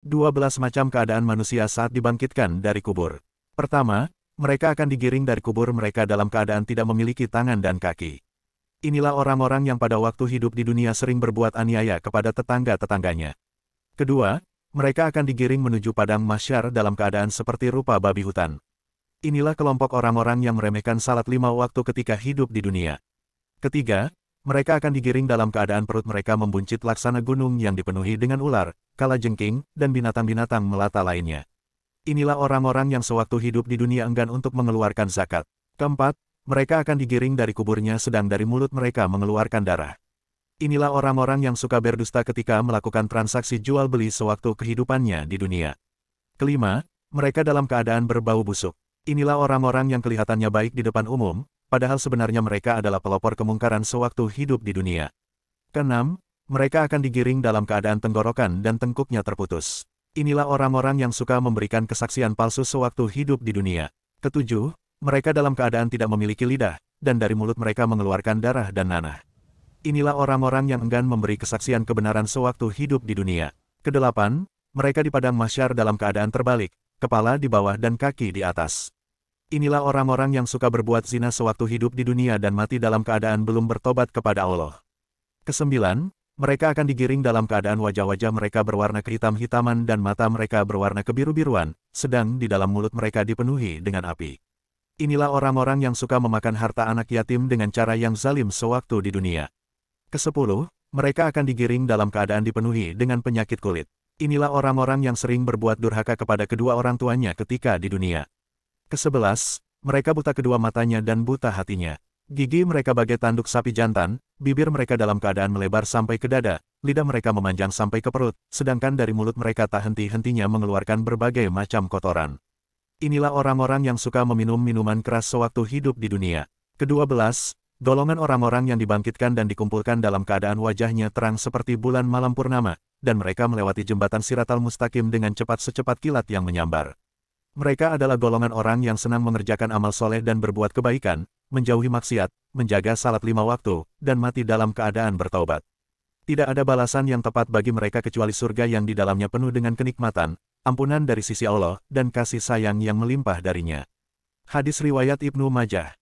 12 macam keadaan manusia saat dibangkitkan dari kubur. Pertama, mereka akan digiring dari kubur mereka dalam keadaan tidak memiliki tangan dan kaki. Inilah orang-orang yang pada waktu hidup di dunia sering berbuat aniaya kepada tetangga-tetangganya. Kedua, mereka akan digiring menuju padang mahsyar dalam keadaan seperti rupa babi hutan. Inilah kelompok orang-orang yang meremehkan salat 5 waktu ketika hidup di dunia. Ketiga, mereka akan digiring dalam keadaan perut mereka membuncit laksana gunung yang dipenuhi dengan ular, kalajengking, dan binatang-binatang melata lainnya. Inilah orang-orang yang sewaktu hidup di dunia enggan untuk mengeluarkan zakat. Keempat, mereka akan digiring dari kuburnya sedang dari mulut mereka mengeluarkan darah. Inilah orang-orang yang suka berdusta ketika melakukan transaksi jual-beli sewaktu kehidupannya di dunia. Kelima, mereka dalam keadaan berbau busuk. Inilah orang-orang yang kelihatannya baik di depan umum, padahal sebenarnya mereka adalah pelopor kemungkaran sewaktu hidup di dunia. Keenam, mereka akan digiring dalam keadaan tenggorokan dan tengkuknya terputus. Inilah orang-orang yang suka memberikan kesaksian palsu sewaktu hidup di dunia. Ketujuh, mereka dalam keadaan tidak memiliki lidah, dan dari mulut mereka mengeluarkan darah dan nanah. Inilah orang-orang yang enggan memberi kesaksian kebenaran sewaktu hidup di dunia. Kedelapan, mereka di padang mahsyar dalam keadaan terbalik, kepala di bawah dan kaki di atas. Inilah orang-orang yang suka berbuat zina sewaktu hidup di dunia dan mati dalam keadaan belum bertobat kepada Allah. Kesembilan, mereka akan digiring dalam keadaan wajah-wajah mereka berwarna kehitam-hitaman dan mata mereka berwarna kebiru-biruan, sedang di dalam mulut mereka dipenuhi dengan api. Inilah orang-orang yang suka memakan harta anak yatim dengan cara yang zalim sewaktu di dunia. Kesepuluh, mereka akan digiring dalam keadaan dipenuhi dengan penyakit kulit. Inilah orang-orang yang sering berbuat durhaka kepada kedua orang tuanya ketika di dunia. Kesebelas, mereka buta kedua matanya dan buta hatinya. Gigi mereka bagai tanduk sapi jantan, bibir mereka dalam keadaan melebar sampai ke dada, lidah mereka memanjang sampai ke perut, sedangkan dari mulut mereka tak henti-hentinya mengeluarkan berbagai macam kotoran. Inilah orang-orang yang suka meminum minuman keras sewaktu hidup di dunia. Kedua belas, golongan orang-orang yang dibangkitkan dan dikumpulkan dalam keadaan wajahnya terang seperti bulan malam purnama, dan mereka melewati jembatan Siratal Mustaqim dengan cepat secepat kilat yang menyambar. Mereka adalah golongan orang yang senang mengerjakan amal soleh dan berbuat kebaikan, menjauhi maksiat, menjaga salat 5 waktu, dan mati dalam keadaan bertaubat. Tidak ada balasan yang tepat bagi mereka kecuali surga yang di dalamnya penuh dengan kenikmatan, ampunan dari sisi Allah, dan kasih sayang yang melimpah darinya. Hadis riwayat Ibnu Majah.